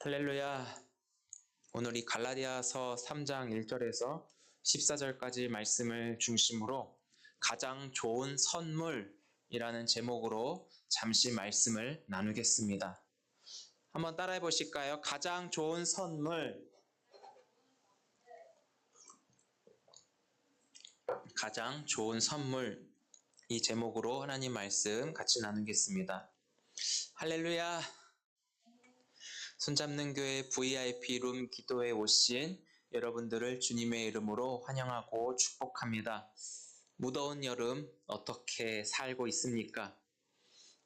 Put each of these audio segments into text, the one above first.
할렐루야. 오늘 이 갈라디아서 3장 1절에서 14절까지 말씀을 중심으로 가장 좋은 선물이라는 제목으로 잠시 말씀을 나누겠습니다. 한번 따라해 보실까요? 가장 좋은 선물. 가장 좋은 선물. 이 제목으로 하나님 말씀 같이 나누겠습니다. 할렐루야. 손잡는 교회 VIP 룸 기도에 오신 여러분들을 주님의 이름으로 환영하고 축복합니다. 무더운 여름 어떻게 살고 있습니까?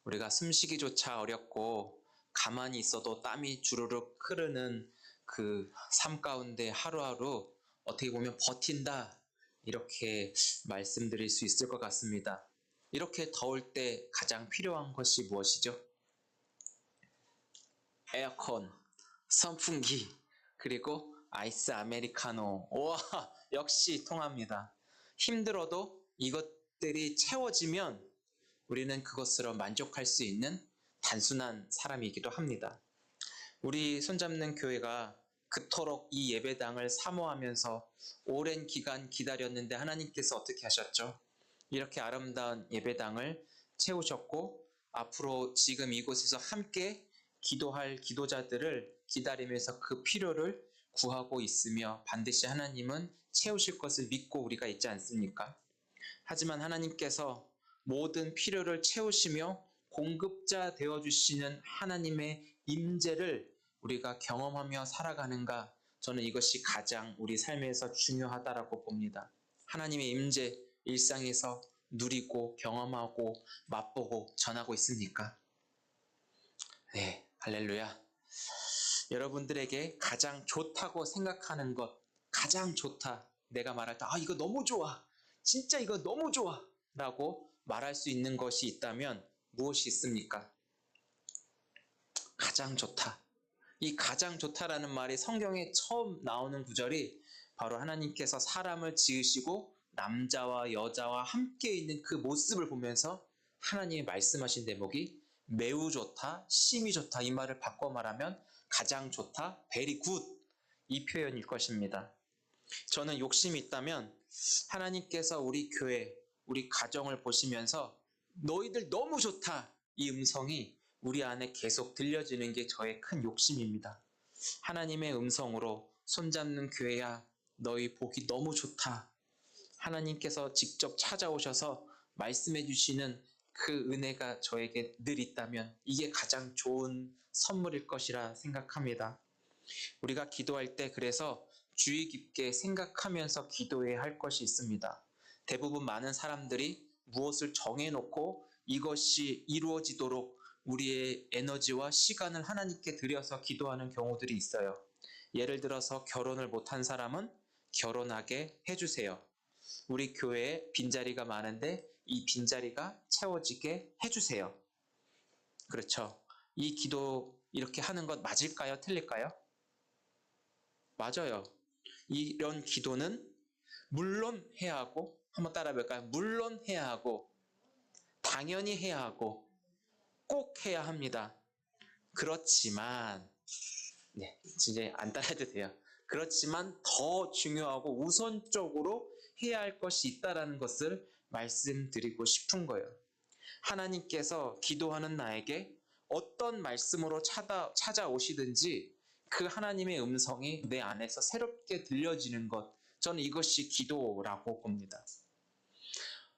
우리가 숨쉬기조차 어렵고 가만히 있어도 땀이 주르륵 흐르는 그 삶 가운데 하루하루 어떻게 보면 버틴다, 이렇게 말씀드릴 수 있을 것 같습니다. 이렇게 더울 때 가장 필요한 것이 무엇이죠? 에어컨, 선풍기, 그리고 아이스 아메리카노. 와, 역시 통합니다. 힘들어도 이것들이 채워지면 우리는 그것으로 만족할 수 있는 단순한 사람이기도 합니다. 우리 손잡는 교회가 그토록 이 예배당을 사모하면서 오랜 기간 기다렸는데 하나님께서 어떻게 하셨죠? 이렇게 아름다운 예배당을 채우셨고 앞으로 지금 이곳에서 함께 기도할 기도자들을 기다리면서 그 필요를 구하고 있으며 반드시 하나님은 채우실 것을 믿고 우리가 있지 않습니까? 하지만 하나님께서 모든 필요를 채우시며 공급자 되어주시는 하나님의 임재를 우리가 경험하며 살아가는가? 저는 이것이 가장 우리 삶에서 중요하다라고 봅니다. 하나님의 임재 일상에서 누리고 경험하고 맛보고 전하고 있습니까? 네, 할렐루야. 여러분들에게 가장 좋다고 생각하는 것, 가장 좋다, 내가 말할 때 이거 너무 좋아, 진짜 이거 너무 좋아 라고 말할 수 있는 것이 있다면 무엇이 있습니까? 가장 좋다. 이 가장 좋다라는 말이 성경에 처음 나오는 구절이 바로 하나님께서 사람을 지으시고 남자와 여자와 함께 있는 그 모습을 보면서 하나님이 말씀하신 대목이 매우 좋다, 심히 좋다, 이 말을 바꿔 말하면 가장 좋다, very good, 이 표현일 것입니다. 저는 욕심이 있다면 하나님께서 우리 교회, 우리 가정을 보시면서 너희들 너무 좋다, 이 음성이 우리 안에 계속 들려지는 게 저의 큰 욕심입니다. 하나님의 음성으로 손잡는 교회야, 너희 복이 너무 좋다. 하나님께서 직접 찾아오셔서 말씀해 주시는 그 은혜가 저에게 늘 있다면 이게 가장 좋은 선물일 것이라 생각합니다. 우리가 기도할 때 그래서 주의 깊게 생각하면서 기도해야 할 것이 있습니다. 대부분 많은 사람들이 무엇을 정해놓고 이것이 이루어지도록 우리의 에너지와 시간을 하나님께 드려서 기도하는 경우들이 있어요. 예를 들어서 결혼을 못한 사람은 결혼하게 해주세요. 우리 교회에 빈자리가 많은데 이 빈자리가 채워지게 해주세요. 그렇죠. 이 기도 이렇게 하는 것 맞을까요? 틀릴까요? 맞아요. 이런 기도는 물론 해야 하고, 한번 따라해볼까요? 물론 해야 하고, 당연히 해야 하고, 꼭 해야 합니다. 그렇지만, 네, 이제 안 따라해도 돼요. 그렇지만 더 중요하고 우선적으로 해야 할 것이 있다는 것을 말씀드리고 싶은 거예요. 하나님께서 기도하는 나에게 어떤 말씀으로 찾아오시든지 그 하나님의 음성이 내 안에서 새롭게 들려지는 것, 저는 이것이 기도라고 봅니다.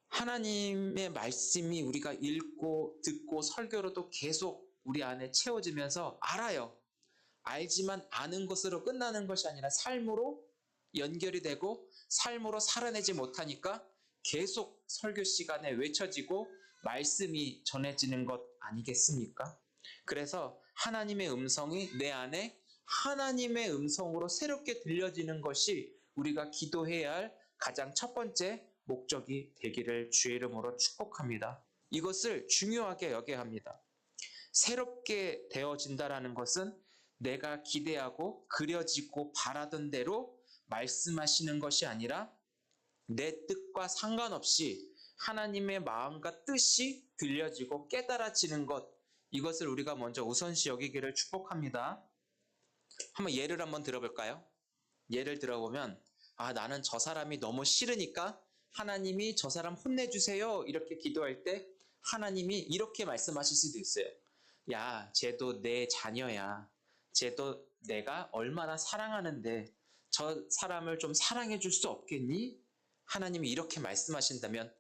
하나님의 말씀이 우리가 읽고 듣고 설교로도 계속 우리 안에 채워지면서 알아요. 알지만 아는 것으로 끝나는 것이 아니라 삶으로 연결이 되고 삶으로 살아내지 못하니까 계속 설교 시간에 외쳐지고 말씀이 전해지는 것 아니겠습니까? 그래서 하나님의 음성이 내 안에 하나님의 음성으로 새롭게 들려지는 것이 우리가 기도해야 할 가장 첫 번째 목적이 되기를 주의 이름으로 축복합니다. 이것을 중요하게 여겨야 합니다. 새롭게 되어진다는 것은 내가 기대하고 그려지고 바라던 대로 말씀하시는 것이 아니라 내 뜻과 상관없이 하나님의 마음과 뜻이 들려지고 깨달아지는 것, 이것을 우리가 먼저 우선시 여기기를 축복합니다. 한번 예를 한번 들어볼까요? 예를 들어보면 나는 저 사람이 너무 싫으니까 하나님이 저 사람 혼내주세요. 이렇게 기도할 때 하나님이 이렇게 말씀하실 수도 있어요. 야, 쟤도 내 자녀야. 쟤도 내가 얼마나 사랑하는데 저 사람을 좀 사랑해 줄 수 없겠니? 하나님이 이렇게 말씀하신다면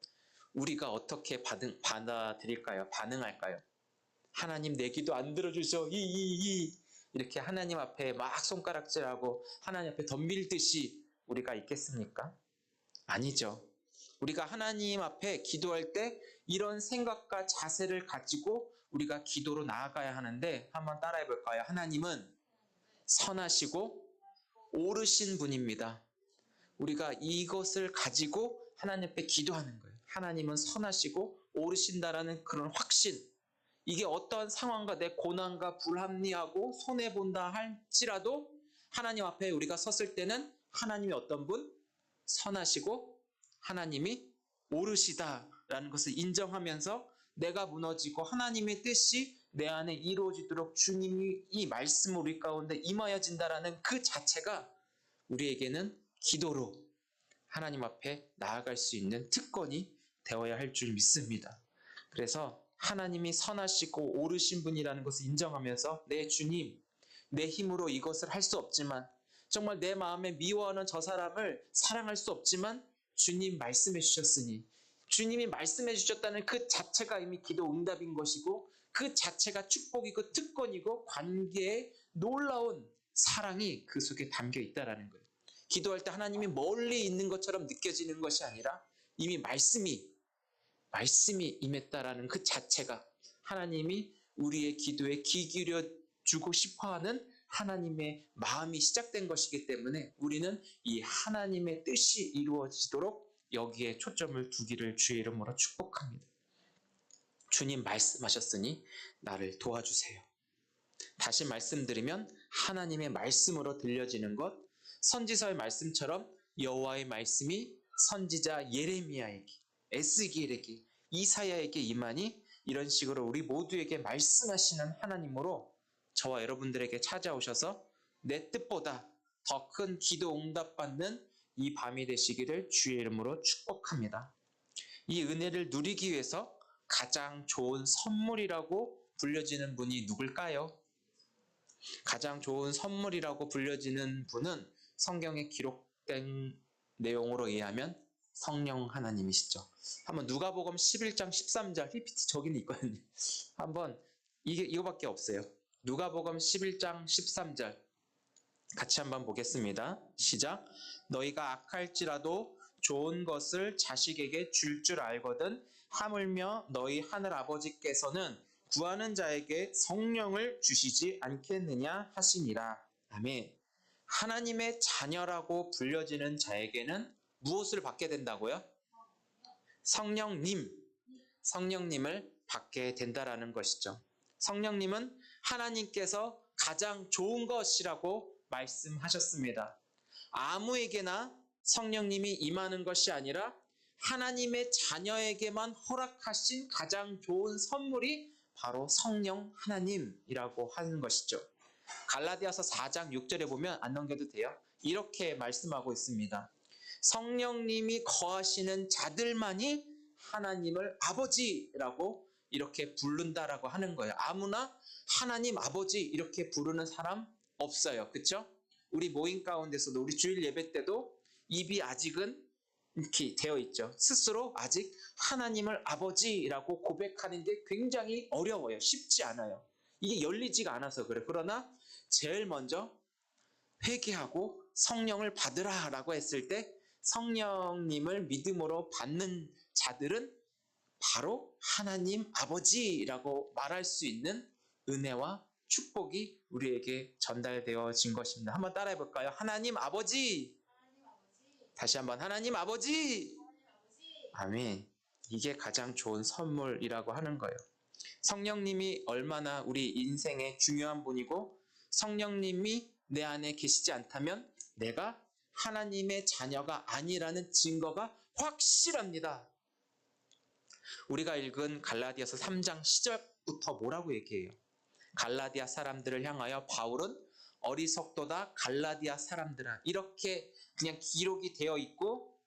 우리가 어떻게 받아들일까요? 반응할까요? 하나님 내 기도 안 들어주셔. 이렇게 하나님 앞에 막 손가락질하고 하나님 앞에 덤빌듯이 우리가 있겠습니까? 아니죠. 우리가 하나님 앞에 기도할 때 이런 생각과 자세를 가지고 우리가 기도로 나아가야 하는데 한번 따라해 볼까요? 하나님은 선하시고 옳으신 분입니다. 우리가 이것을 가지고 하나님 앞에 기도하는 거예요. 하나님은 선하시고 옳으신다라는 그런 확신. 이게 어떠한 상황과 내 고난과 불합리하고 손해본다 할지라도 하나님 앞에 우리가 섰을 때는 하나님이 어떤 분? 선하시고 하나님이 옳으시다라는 것을 인정하면서 내가 무너지고 하나님의 뜻이 내 안에 이루어지도록 주님이 이 말씀을 우리 가운데 임하여진다라는 그 자체가 우리에게는 기도로 하나님 앞에 나아갈 수 있는 특권이 되어야 할 줄 믿습니다. 그래서 하나님이 선하시고 옳으신 분이라는 것을 인정하면서 내 주님, 내 힘으로 이것을 할 수 없지만 정말 내 마음에 미워하는 저 사람을 사랑할 수 없지만 주님 말씀해 주셨으니 주님이 말씀해 주셨다는 그 자체가 이미 기도 응답인 것이고 그 자체가 축복이고 특권이고 관계의 놀라운 사랑이 그 속에 담겨 있다라는 거예요. 기도할 때 하나님이 멀리 있는 것처럼 느껴지는 것이 아니라 이미 말씀이 임했다라는 그 자체가 하나님이 우리의 기도에 귀 기울여 주고 싶어하는 하나님의 마음이 시작된 것이기 때문에 우리는 이 하나님의 뜻이 이루어지도록 여기에 초점을 두기를 주의 이름으로 축복합니다. 주님 말씀하셨으니 나를 도와주세요. 다시 말씀드리면 하나님의 말씀으로 들려지는 것, 선지서의 말씀처럼 여호와의 말씀이 선지자 예레미야에게, 에스겔에게, 이사야에게 임하니 이런 식으로 우리 모두에게 말씀하시는 하나님으로 저와 여러분들에게 찾아오셔서 내 뜻보다 더 큰 기도 응답받는 이 밤이 되시기를 주의 이름으로 축복합니다. 이 은혜를 누리기 위해서 가장 좋은 선물이라고 불려지는 분이 누굴까요? 가장 좋은 선물이라고 불려지는 분은 성경에 기록된 내용으로 의하면 성령 하나님이시죠. 한번 누가복음 11장 13절 PPT 저기는 있거든요. 한번 이거밖에 없어요. 누가복음 11장 13절 같이 한번 보겠습니다. 시작. 너희가 악할지라도 좋은 것을 자식에게 줄 알거든 하물며 너희 하늘 아버지께서는 구하는 자에게 성령을 주시지 않겠느냐 하시니라. 아멘. 하나님의 자녀라고 불려지는 자에게는 무엇을 받게 된다고요? 성령님을 받게 된다라는 것이죠. 성령님은 하나님께서 가장 좋은 것이라고 말씀하셨습니다. 아무에게나 성령님이 임하는 것이 아니라 하나님의 자녀에게만 허락하신 가장 좋은 선물이 바로 성령 하나님이라고 하는 것이죠. 갈라디아서 4장 6절에 보면 안 넘겨도 돼요. 이렇게 말씀하고 있습니다. 성령님이 거하시는 자들만이 하나님을 아버지라고 이렇게 부른다라고 하는 거예요. 아무나 하나님 아버지 이렇게 부르는 사람 없어요. 그렇죠? 우리 모임 가운데서도 우리 주일 예배 때도 입이 아직은 이렇게 되어 있죠. 스스로 아직 하나님을 아버지라고 고백하는 게 굉장히 어려워요. 쉽지 않아요. 이게 열리지가 않아서 그래. 그러나 제일 먼저 회개하고 성령을 받으라라고 했을 때 성령님을 믿음으로 받는 자들은 바로 하나님 아버지라고 말할 수 있는 은혜와 축복이 우리에게 전달되어진 것입니다. 한번 따라해 볼까요? 하나님 아버지. 다시 한번 하나님 아버지. 아멘. 이게 가장 좋은 선물이라고 하는 거예요. 성령님이 얼마나 우리 인생의 중요한 분이고 성령님이 내 안에 계시지 않다면 내가 하나님의 자녀가 아니라는 증거가 확실합니다. 우리가 읽은 갈라디아서 3장 시작부터 뭐라고 얘기해요? 갈라디아 사람들을 향하여 바울은 어리석도다 갈라디아 사람들아, 이렇게 그냥 기록이 되어 있고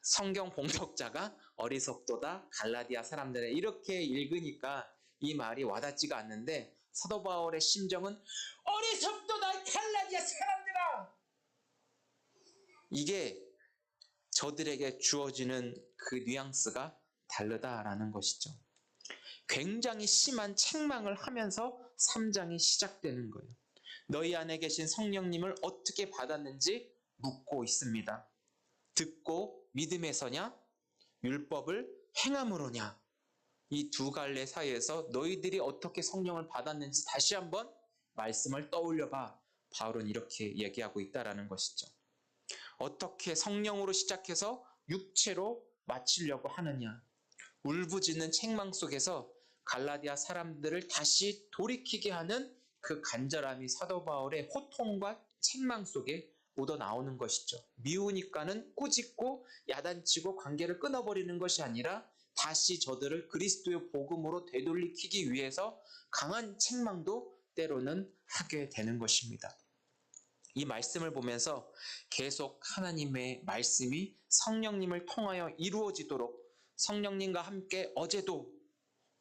성경 봉독자가 어리석도다 갈라디아 사람들아 이렇게 읽으니까 이 말이 와닿지가 않는데, 사도 바울의 심정은 어리석도다 갈라디아 사람들아, 이게 저들에게 주어지는 그 뉘앙스가 다르다라는 것이죠. 굉장히 심한 책망을 하면서 3장이 시작되는 거예요. 너희 안에 계신 성령님을 어떻게 받았는지 묻고 있습니다. 듣고 믿음에서냐, 율법을 행함으로냐, 이 두 갈래 사이에서 너희들이 어떻게 성령을 받았는지 다시 한번 말씀을 떠올려봐. 바울은 이렇게 얘기하고 있다라는 것이죠. 어떻게 성령으로 시작해서 육체로 마치려고 하느냐. 울부짖는 책망 속에서 갈라디아 사람들을 다시 돌이키게 하는 그 간절함이 사도 바울의 호통과 책망 속에 묻어 나오는 것이죠. 미우니까는 꾸짖고 야단치고 관계를 끊어버리는 것이 아니라 다시 저들을 그리스도의 복음으로 되돌리키기 위해서 강한 책망도 때로는 하게 되는 것입니다. 이 말씀을 보면서 계속 하나님의 말씀이 성령님을 통하여 이루어지도록 성령님과 함께 어제도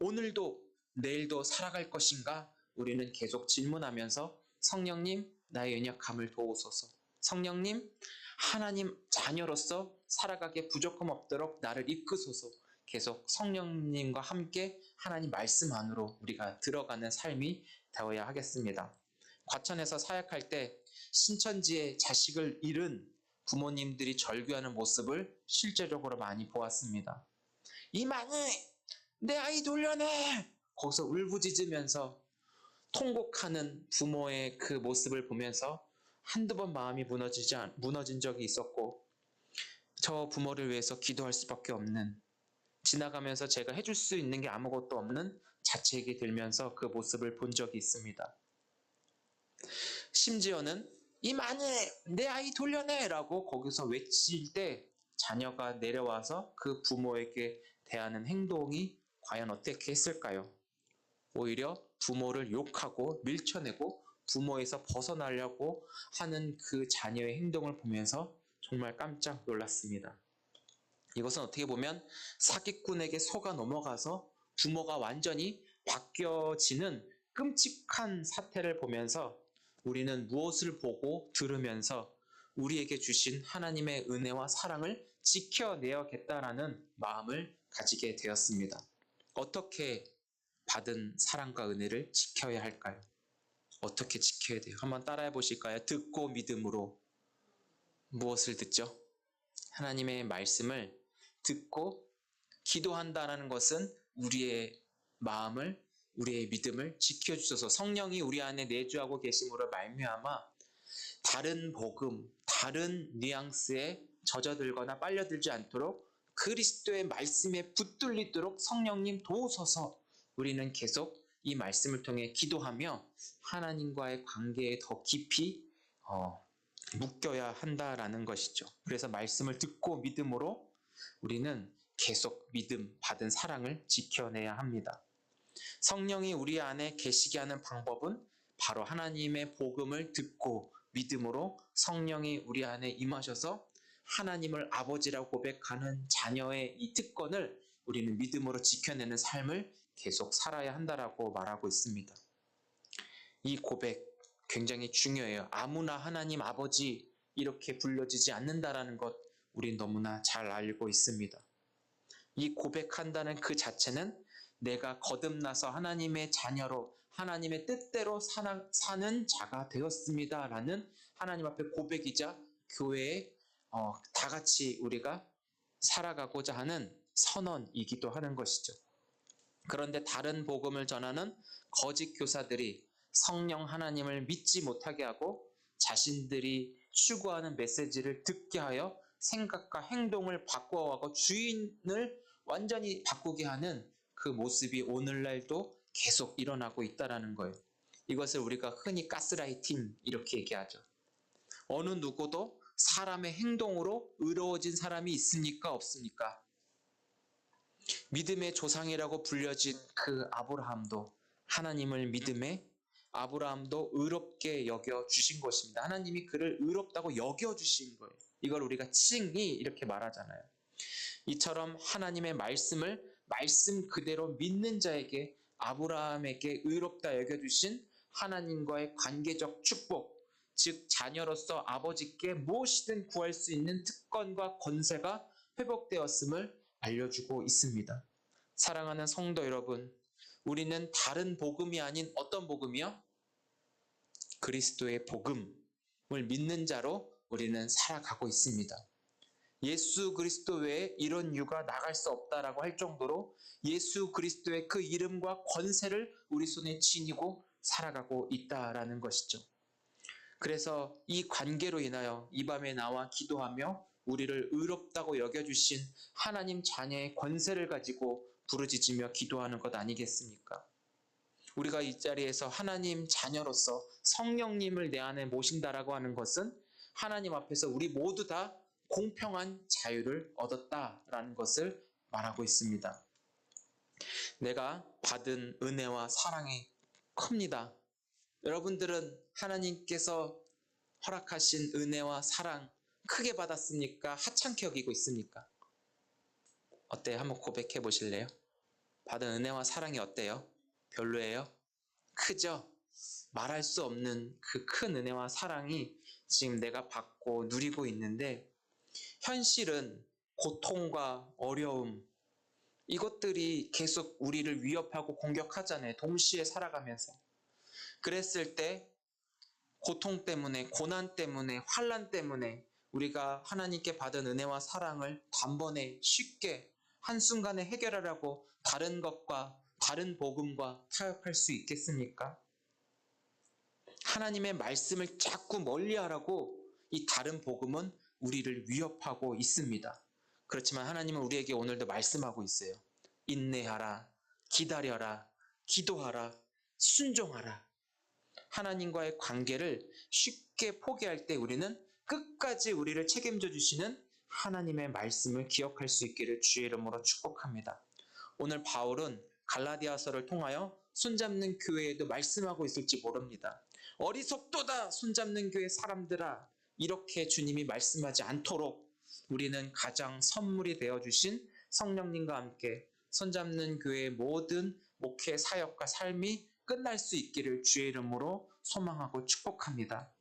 오늘도 내일도 살아갈 것인가, 우리는 계속 질문하면서 성령님 나의 연약함을 도우소서, 성령님 하나님 자녀로서 살아가게 부족함 없도록 나를 이끄소서, 계속 성령님과 함께 하나님 말씀 안으로 우리가 들어가는 삶이 되어야 하겠습니다. 과천에서 사역할 때 신천지에 자식을 잃은 부모님들이 절규하는 모습을 실제적으로 많이 보았습니다. 이만희 내 아이 돌려내! 거기서 울부짖으면서 통곡하는 부모의 그 모습을 보면서 한두 번 마음이 무너진 적이 있었고, 저 부모를 위해서 기도할 수밖에 없는, 지나가면서 제가 해줄 수 있는 게 아무것도 없는 자책이 들면서 그 모습을 본 적이 있습니다. 심지어는 이만희 내 아이 돌려내! 라고 거기서 외칠 때 자녀가 내려와서 그 부모에게 대하는 행동이 과연 어떻게 했을까요? 오히려 부모를 욕하고 밀쳐내고 부모에서 벗어나려고 하는 그 자녀의 행동을 보면서 정말 깜짝 놀랐습니다. 이것은 어떻게 보면 사기꾼에게 속아 넘어가서 부모가 완전히 바뀌어지는 끔찍한 사태를 보면서 우리는 무엇을 보고 들으면서 우리에게 주신 하나님의 은혜와 사랑을 지켜내야겠다라는 마음을 가지게 되었습니다. 어떻게 받은 사랑과 은혜를 지켜야 할까요? 어떻게 지켜야 돼요? 한번 따라해 보실까요? 듣고 믿음으로. 무엇을 듣죠? 하나님의 말씀을 듣고 기도한다는 것은 우리의 마음을, 우리의 믿음을 지켜주셔서 성령이 우리 안에 내주하고 계심으로 말미암아 다른 복음, 다른 뉘앙스에 젖어들거나 빨려들지 않도록 그리스도의 말씀에 붙들리도록 성령님 도우소서. 우리는 계속 이 말씀을 통해 기도하며 하나님과의 관계에 더 깊이 묶여야 한다라는 것이죠. 그래서 말씀을 듣고 믿음으로 우리는 계속 믿음 받은 사랑을 지켜내야 합니다. 성령이 우리 안에 계시게 하는 방법은 바로 하나님의 복음을 듣고 믿음으로 성령이 우리 안에 임하셔서 하나님을 아버지라고 고백하는 자녀의 이 특권을 우리는 믿음으로 지켜내는 삶을 계속 살아야 한다라고 말하고 있습니다. 이 고백 굉장히 중요해요. 아무나 하나님 아버지 이렇게 불려지지 않는다라는 것 우린 너무나 잘 알고 있습니다. 이 고백한다는 그 자체는 내가 거듭나서 하나님의 자녀로 하나님의 뜻대로 사는 자가 되었습니다라는 하나님 앞에 고백이자 교회에 다 같이 우리가 살아가고자 하는 선언이기도 하는 것이죠. 그런데 다른 복음을 전하는 거짓 교사들이 성령 하나님을 믿지 못하게 하고 자신들이 추구하는 메시지를 듣게 하여 생각과 행동을 바꿔가고 주인을 완전히 바꾸게 하는 그 모습이 오늘날도 계속 일어나고 있다는 거예요. 이것을 우리가 흔히 가스라이팅 이렇게 얘기하죠. 어느 누구도 사람의 행동으로 의로워진 사람이 있습니까? 없습니까? 믿음의 조상이라고 불려진 그 아브라함도 하나님을 믿음에 아브라함도 의롭게 여겨주신 것입니다. 하나님이 그를 의롭다고 여겨주신 거예요. 이걸 우리가 칭히 이렇게 말하잖아요. 이처럼 하나님의 말씀을 말씀 그대로 믿는 자에게 아브라함에게 의롭다 여겨주신 하나님과의 관계적 축복, 즉 자녀로서 아버지께 무엇이든 구할 수 있는 특권과 권세가 회복되었음을 알려주고 있습니다. 사랑하는 성도 여러분, 우리는 다른 복음이 아닌 어떤 복음이요? 그리스도의 복음을 믿는 자로 우리는 살아가고 있습니다. 예수 그리스도 외에 이런 유가 나갈 수 없다라고 할 정도로 예수 그리스도의 그 이름과 권세를 우리 손에 지니고 살아가고 있다라는 것이죠. 그래서 이 관계로 인하여 이 밤에 나와 기도하며 우리를 의롭다고 여겨주신 하나님 자녀의 권세를 가지고 부르짖으며 기도하는 것 아니겠습니까? 우리가 이 자리에서 하나님 자녀로서 성령님을 내 안에 모신다라고 하는 것은 하나님 앞에서 우리 모두 다 공평한 자유를 얻었다라는 것을 말하고 있습니다. 내가 받은 은혜와 사랑이 큽니다. 여러분들은 하나님께서 허락하신 은혜와 사랑 크게 받았습니까? 하찮게 여기고 있습니까? 어때요? 한번 고백해 보실래요? 받은 은혜와 사랑이 어때요? 별로예요? 크죠? 말할 수 없는 그 큰 은혜와 사랑이 지금 내가 받고 누리고 있는데 현실은 고통과 어려움 이것들이 계속 우리를 위협하고 공격하잖아요. 동시에 살아가면서. 그랬을 때 고통 때문에 고난 때문에 환난 때문에 우리가 하나님께 받은 은혜와 사랑을 단번에 쉽게 한순간에 해결하려고 다른 것과 다른 복음과 타협할 수 있겠습니까? 하나님의 말씀을 자꾸 멀리하라고 이 다른 복음은 우리를 위협하고 있습니다. 그렇지만 하나님은 우리에게 오늘도 말씀하고 있어요. 인내하라, 기다려라, 기도하라, 순종하라. 하나님과의 관계를 쉽게 포기할 때 우리는 끝까지 우리를 책임져 주시는 하나님의 말씀을 기억할 수 있기를 주의 이름으로 축복합니다. 오늘 바울은 갈라디아서를 통하여 손잡는 교회에도 말씀하고 있을지 모릅니다. 어리석도다 손잡는 교회 사람들아, 이렇게 주님이 말씀하지 않도록 우리는 가장 선물이 되어주신 성령님과 함께 손잡는 교회의 모든 목회 사역과 삶이 끝날 수 있기를 주의 이름으로 소망하고 축복합니다.